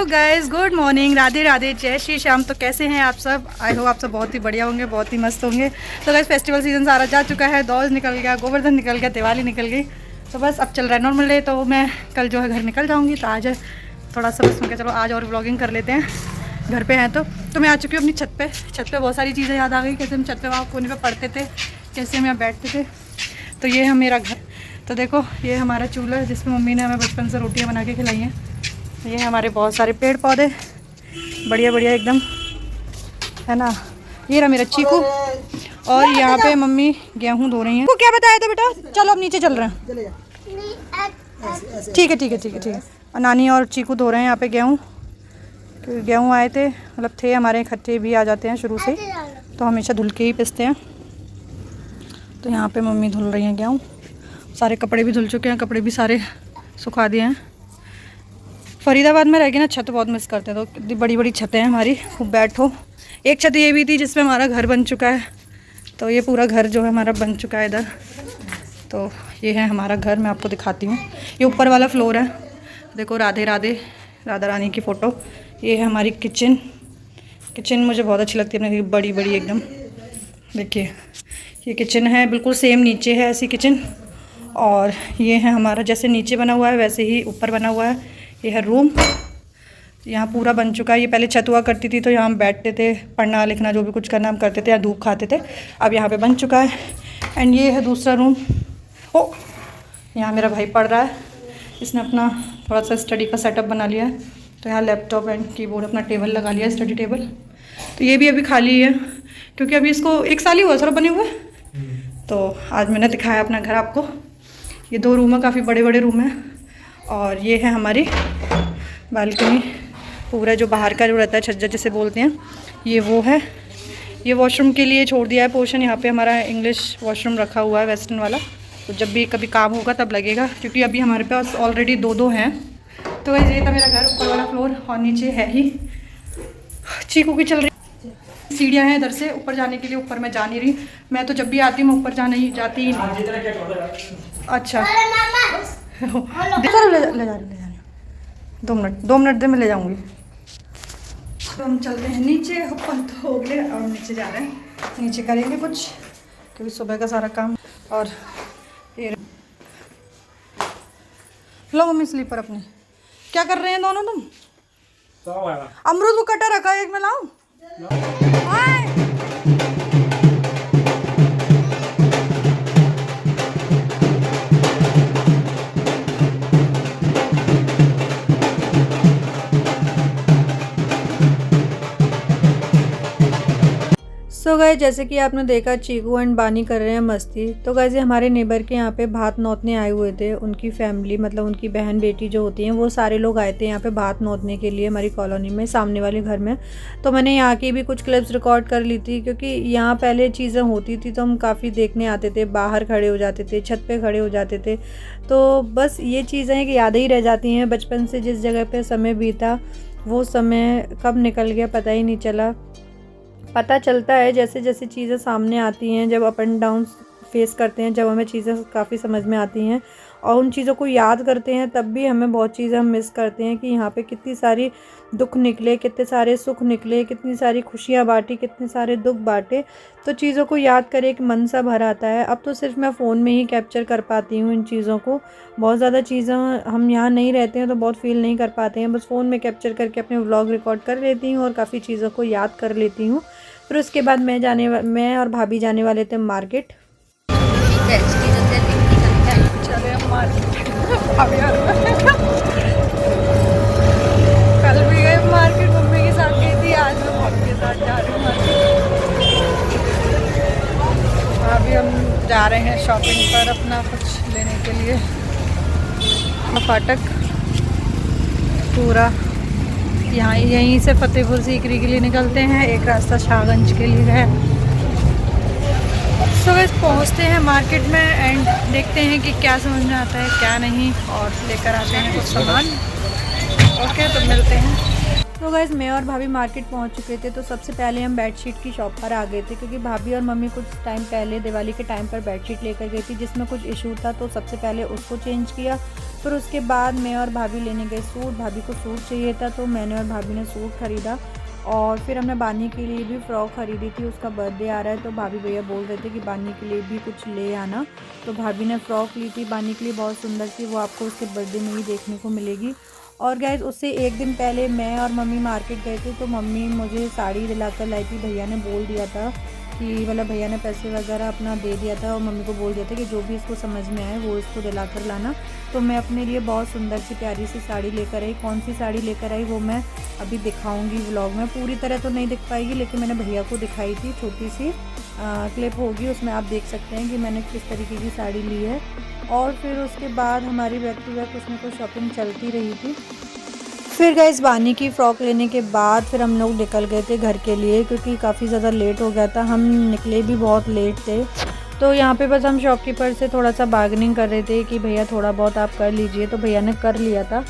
Guys, good morning, Radhe Radhe, जय श्री श्याम। तो कैसे हैं आप सब? आई होप आप सब बहुत ही बढ़िया होंगे, बहुत ही मस्त होंगे। तो गाइस, फेस्टिवल सीजन सारा जा चुका है, दौज निकल गया, गोवर्धन निकल गया, दिवाली निकल गई। तो बस अब चल रहा है नॉर्मल डे। तो मैं कल जो है घर निकल जाऊँगी। तो आज थोड़ा सा बस मैं चलो आज और व्लॉगिंग कर लेते हैं, घर पे हैं। तो मैं आ चुकी हूँ अपनी छत पे। छत पे बहुत सारी चीज़ें याद आ गई, कैसे हम छत पे वहाँ कोने पे पढ़ते थे, कैसे हम यहाँ बैठते थे। तो ये है मेरा घर। तो देखो, ये हमारा चूल्हा है जिसमें मम्मी ने हमें बचपन से रोटियाँ बना के खिलाई हैं। ये हमारे बहुत सारे पेड़ पौधे, बढ़िया बढ़िया एकदम, है ना। ये रहा मेरा चीकू। और यहाँ पे मम्मी गेहूँ धो रही हैं। को क्या बताया था बेटा? चलो अब नीचे चल रहे हैं। ठीक है ठीक है ठीक है ठीक है। और नानी और चीकू धो रहे हैं यहाँ पे गेहूँ। गेहूँ आए थे, मतलब थे हमारे इकट्ठे भी आ जाते हैं शुरू से, तो हमेशा धुल के ही पिसते हैं। तो यहाँ पे मम्मी धुल रही हैं गेहूँ। सारे कपड़े भी धुल चुके हैं, कपड़े भी सारे सुखा दिए हैं। फरीदाबाद में रह के ना छत बहुत मिस करते हैं। तो कितनी बड़ी बड़ी छतें हैं हमारी, खूब बैठो। एक छत ये भी थी जिसमें हमारा घर बन चुका है। तो ये पूरा घर जो है हमारा बन चुका है इधर। तो ये है हमारा घर, मैं आपको दिखाती हूँ। ये ऊपर वाला फ्लोर है। देखो, राधे राधे, राधा रानी की फ़ोटो। ये है हमारी किचन। किचन मुझे बहुत अच्छी लगती है, अपनी बड़ी बड़ी एकदम। देखिए, ये किचन है, बिल्कुल सेम नीचे है ऐसी किचन। और ये है हमारा, जैसे नीचे बना हुआ है वैसे ही ऊपर बना हुआ है। ये है रूम, यहाँ पूरा बन चुका है। ये पहले छत हुआ करती थी, तो यहाँ हम बैठते थे, पढ़ना लिखना जो भी कुछ करना हम करते थे, या धूप खाते थे। अब यहाँ पे बन चुका है। एंड ये है दूसरा रूम। ओ, यहाँ मेरा भाई पढ़ रहा है। इसने अपना थोड़ा सा स्टडी का सेटअप बना लिया है। तो यहाँ लैपटॉप एंड कीबोर्ड, अपना टेबल लगा लिया है, स्टडी टेबल। तो ये भी अभी खाली है, क्योंकि अभी इसको 1 साल ही हुआ सर बने हुए। तो आज मैंने दिखाया अपना घर आपको। ये 2 रूम है, काफ़ी बड़े बड़े रूम हैं। और ये है हमारी बालकनी, पूरा जो बाहर का जो रहता है छज्जा जिसे बोलते हैं, ये वो है। ये वॉशरूम के लिए छोड़ दिया है पोर्शन। यहाँ पे हमारा इंग्लिश वॉशरूम रखा हुआ है, वेस्टर्न वाला। तो जब भी कभी काम होगा तब लगेगा, क्योंकि अभी हमारे पास ऑलरेडी 2 हैं। तो वैसे ये था मेरा घर, ऊपर वाला फ्लोर। और नीचे है ही चीकू की चल रही सीढ़ियाँ हैं इधर से ऊपर जाने के लिए। ऊपर मैं जा नहीं रही, मैं तो जब भी आती हूँ ऊपर जाती ही नहीं। अच्छा, ले जा रही 2 मिनट दे, मैं ले जाऊंगी। तो हम चलते हैं नीचे। ऊपर तो हो गए और नीचे जा रहे हैं। नीचे करेंगे कुछ, क्योंकि सुबह का सारा काम। और ये लो मम्मी स्लीपर अपनी। क्या कर रहे हैं दोनों तुम? अमरूद को कटा रखा है, एक मैं लाऊं? सो गाइस, जैसे कि आपने देखा चीकू एंड बानी कर रहे हैं मस्ती। तो गाइस, ये हमारे नेबर के यहाँ पे भात नौतने आए हुए थे। उनकी फैमिली, मतलब उनकी बहन बेटी जो होती हैं, वो सारे लोग आए थे यहाँ पे भात नौतने के लिए हमारी कॉलोनी में, सामने वाले घर में। तो मैंने यहाँ की भी कुछ क्लिप्स रिकॉर्ड कर ली थी, क्योंकि यहाँ पहले चीज़ें होती थी तो हम काफ़ी देखने आते थे, बाहर खड़े हो जाते थे, छत पर खड़े हो जाते थे। तो बस ये चीज़ें कि यादें ही रह जाती हैं बचपन से। जिस जगह पर समय बीता, वो समय कब निकल गया पता ही नहीं चला। पता चलता है जैसे जैसे चीज़ें सामने आती हैं, जब अप एंड डाउन फेस करते हैं, जब हमें चीज़ें काफ़ी समझ में आती हैं और उन चीज़ों को याद करते हैं, तब भी हमें बहुत चीज़ें हम मिस करते हैं कि यहाँ पे कितनी सारी दुख निकले, कितने सारे सुख निकले, कितनी सारी खुशियाँ बांटी, कितने सारे दुख बांटे। तो चीज़ों को याद करे एक मन सा भर आता है। अब तो सिर्फ मैं फ़ोन में ही कैप्चर कर पाती हूँ इन चीज़ों को। बहुत ज़्यादा चीज़ें हम यहाँ नहीं रहते हैं तो बहुत फील नहीं कर पाते हैं। बस फ़ोन में कैप्चर करके अपने व्लॉग रिकॉर्ड कर लेती हूँ और काफ़ी चीज़ों को याद कर लेती हूँ। फिर उसके बाद मैं और भाभी जाने वाले थे मार्केट। चले हम मार्केट। कल भी गए मार्केट, मम्मी के साथ गई थी, आज मैं भाभी के साथ जा रही हूँ मार्केट। अभी हम जा रहे हैं शॉपिंग पर अपना कुछ लेने के लिए। फाटक पूरा यहाँ यहीं से फतेहपुर सीकरी के लिए निकलते हैं, एक रास्ता शाहगंज के लिए है। तो बस पहुँचते हैं मार्केट में एंड देखते हैं कि क्या समझ में आता है क्या नहीं, और लेकर आते हैं कुछ सामान। ओके, तो मिलते हैं। तो गाइस मैं और भाभी मार्केट पहुंच चुके थे। तो सबसे पहले हम बेडशीट की शॉप पर आ गए थे, क्योंकि भाभी और मम्मी कुछ टाइम पहले दिवाली के टाइम पर बेडशीट लेकर गई थी जिसमें कुछ इशू था, तो सबसे पहले उसको चेंज किया। फिर उसके बाद मैं और भाभी लेने गए सूट। भाभी को सूट चाहिए था तो मैंने और भाभी ने सूट ख़रीदा। और फिर हमने बानी के लिए भी फ़्रॉक ख़रीदी थी, उसका बर्थडे आ रहा है तो भाभी भैया बोल रहे थे कि बानी के लिए भी कुछ ले आना। तो भाभी ने फ़्रॉक ली थी बानी के लिए, बहुत सुंदर थी, वो आपको उसके बर्थडे में ही देखने को मिलेगी। और गाइस उससे एक दिन पहले मैं और मम्मी मार्केट गए थे, तो मम्मी मुझे साड़ी दिलाकर लाई थी। भैया ने बोल दिया था कि मतलब भैया ने पैसे वगैरह अपना दे दिया था और मम्मी को बोल दिया था कि जो भी इसको समझ में आए वो इसको दिलाकर लाना। तो मैं अपने लिए बहुत सुंदर सी प्यारी सी साड़ी लेकर आई। कौन सी साड़ी लेकर आई वो मैं अभी दिखाऊंगी व्लॉग में। पूरी तरह तो नहीं दिख पाएगी, लेकिन मैंने भैया को दिखाई थी, छोटी सी क्लिप होगी, उसमें आप देख सकते हैं कि मैंने किस तरीके की साड़ी ली है। और फिर उसके बाद हमारी बैक टू बैक कुछ ना कुछ शॉपिंग चलती रही थी। फिर गाइस बानी की फ़्रॉक लेने के बाद फिर हम लोग निकल गए थे घर के लिए, क्योंकि काफ़ी ज़्यादा लेट हो गया था, हम निकले भी बहुत लेट थे। तो यहाँ पे बस हम शॉपकीपर से थोड़ा सा बार्गेनिंग कर रहे थे कि भैया थोड़ा बहुत आप कर लीजिए, तो भैया ने कर लिया था।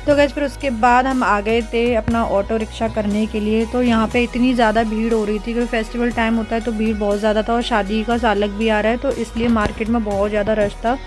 तो गाइस फिर उसके बाद हम आ गए थे अपना ऑटो रिक्शा करने के लिए। तो यहाँ पे इतनी ज़्यादा भीड़ हो रही थी, क्योंकि फेस्टिवल टाइम होता है तो भीड़ बहुत ज़्यादा था और शादी का सालक भी आ रहा है, तो इसलिए मार्केट में बहुत ज़्यादा रश था।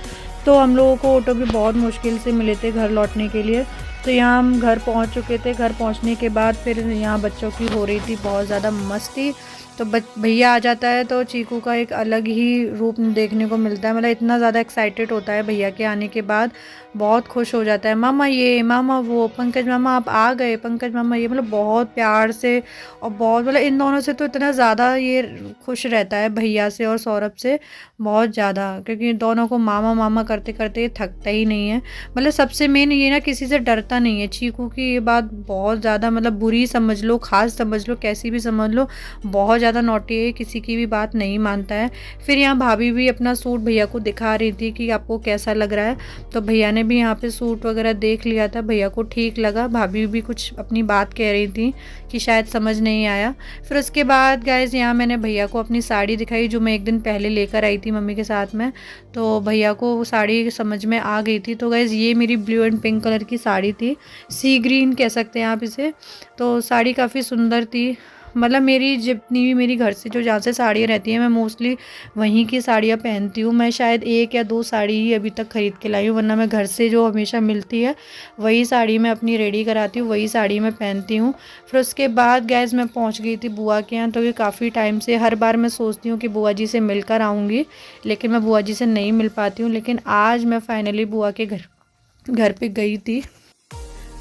तो हम लोगों को ऑटो भी बहुत मुश्किल से मिले थे घर लौटने के लिए। तो यहाँ हम घर पहुँच चुके थे। घर पहुँचने के बाद फिर यहाँ बच्चों की हो रही थी बहुत ज़्यादा मस्ती। तो भैया आ जाता है तो चीकू का एक अलग ही रूप देखने को मिलता है, मतलब इतना ज़्यादा एक्साइटेड होता है भैया के आने के बाद, बहुत खुश हो जाता है, मामा ये, मामा वो, पंकज मामा आप आ गए, पंकज मामा ये, मतलब बहुत प्यार से। और बहुत मतलब इन दोनों से तो इतना ज़्यादा ये खुश रहता है, भैया से और सौरभ से बहुत ज़्यादा, क्योंकि दोनों को मामा मामा करते करते ये थकता ही नहीं है। मतलब सबसे मेन ये ना, किसी से डरता नहीं है। चीकू की ये बात बहुत ज़्यादा मतलब बुरी समझ लो, ख़ास समझ लो, कैसी भी समझ लो, बहुत ज़्यादा नॉटी है, किसी की भी बात नहीं मानता है। फिर यहाँ भाभी भी अपना सूट भैया को दिखा रही थी कि आपको कैसा लग रहा है। तो भैया ने भी यहाँ पे सूट वगैरह देख लिया था, भैया को ठीक लगा। भाभी भी कुछ अपनी बात कह रही थी कि शायद समझ नहीं आया। फिर उसके बाद गाइस यहाँ मैंने भैया को अपनी साड़ी दिखाई, जो मैं एक दिन पहले लेकर आई थी मम्मी के साथ में। तो भैया को वो साड़ी समझ में आ गई थी। तो गाइस ये मेरी ब्लू एंड पिंक कलर की साड़ी थी, सी ग्रीन कह सकते हैं आप इसे। तो साड़ी काफ़ी सुंदर थी। मतलब मेरी जितनी भी मेरी घर से जो जहाँ से साड़ियाँ रहती हैं, मैं मोस्टली वहीं की साड़ियाँ पहनती हूँ। मैं शायद 1 या 2 साड़ी ही अभी तक ख़रीद के लाई हूँ, वरना मैं घर से जो हमेशा मिलती है वही साड़ी मैं अपनी रेडी कराती हूँ, वही साड़ी मैं पहनती हूँ। फिर उसके बाद गैस मैं पहुँच गई थी बुआ के यहाँ। तो ये काफ़ी टाइम से हर बार मैं सोचती हूँ कि बुआ जी से मिलकर आऊँगी, लेकिन मैं बुआ जी से नहीं मिल पाती हूँ। लेकिन आज मैं फाइनली बुआ के घर पे गई थी।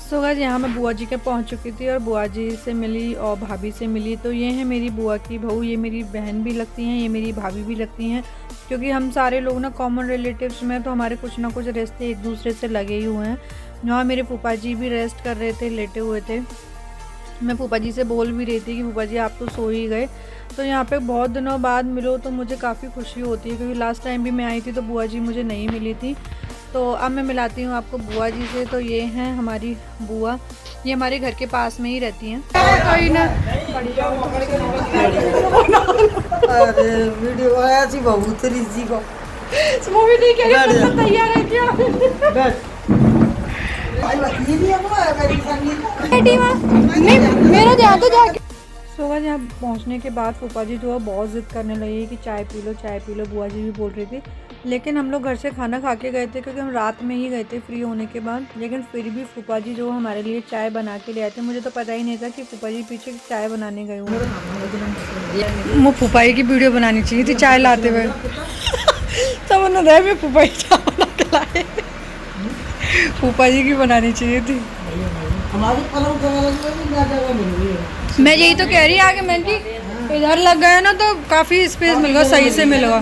सो गाइस यहाँ मैं बुआ जी के पहुँच चुकी थी और बुआ जी से मिली और भाभी से मिली। तो ये है मेरी बुआ की बहू, ये मेरी बहन भी लगती हैं, ये मेरी भाभी भी लगती हैं, क्योंकि हम सारे लोग ना कॉमन रिलेटिव्स में, तो हमारे कुछ ना कुछ रिश्ते एक दूसरे से लगे ही हुए हैं। यहाँ मेरे फूफा जी भी रेस्ट कर रहे थे, लेटे हुए थे। मैं फूफा जी से बोल भी रही थी कि फूफा जी आप तो सो ही गए। तो यहाँ पे बहुत दिनों बाद मिलो तो मुझे काफ़ी खुशी होती है, क्योंकि लास्ट टाइम भी मैं आई थी तो बुआ जी मुझे नहीं मिली थी। तो अब मैं मिलाती हूँ आपको बुआ जी से। तो ये हैं हमारी बुआ, ये हमारे घर के पास में ही रहती हैं। कोई ना अरे वीडियो आया थी बहुत रिजी को वो भी नहीं कह रही, मतलब तैयार है क्या? मेरा ध्यान तो जाके सुबह यहाँ पहुँचने के बाद फूफा जी जो है बहुत ज़िद करने लगी कि चाय पी लो, चाय पी लो। बुआ जी भी बोल रही थी, लेकिन हम लोग घर से खाना खा के गए थे, क्योंकि हम रात में ही गए थे फ्री होने के बाद। लेकिन फिर भी फूफा जी जो हमारे लिए चाय बना के ले आए थे। मुझे तो पता ही नहीं था कि फूफा जी पीछे चाय बनाने गए हुए। मुझे फूफा जी की वीडियो बनानी चाहिए थी चाय लाते हुए। समझ ना रहा मैं फूफा जी चाय बना के लाए, फूफा जी की बनानी चाहिए थी। मैं यही तो कह रही आगे मैं कि इधर लग गया ना तो काफ़ी स्पेस मिल गया, सही से मिल गया।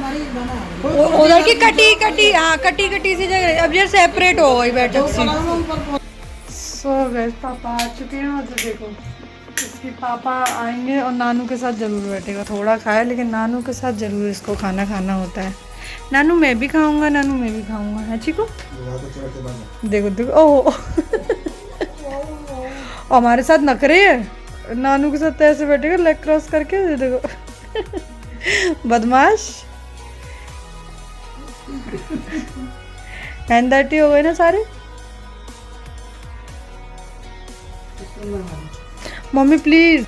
उधर की कटी हाँ कटी सी जगह, अब ये सेपरेट हो गई बैठक सी। सो गाइस पापा आ चुके हैं और देखो इसके पापा आएंगे और नानू के साथ ज़रूर बैठेगा। थोड़ा खाया लेकिन नानू के साथ ज़रूर इसको खाना खाना होता है। नानू मैं भी खाऊंगा, नानू मैं भी खाऊंगा, है चीकू? देखो देखो ओह हमारे साथ नखरे है। नानू के साथ ऐसे बैठेगा लेग क्रॉस करके, देखो बदमाश। हैंडर्टी हो गए ना सारे। Mummy please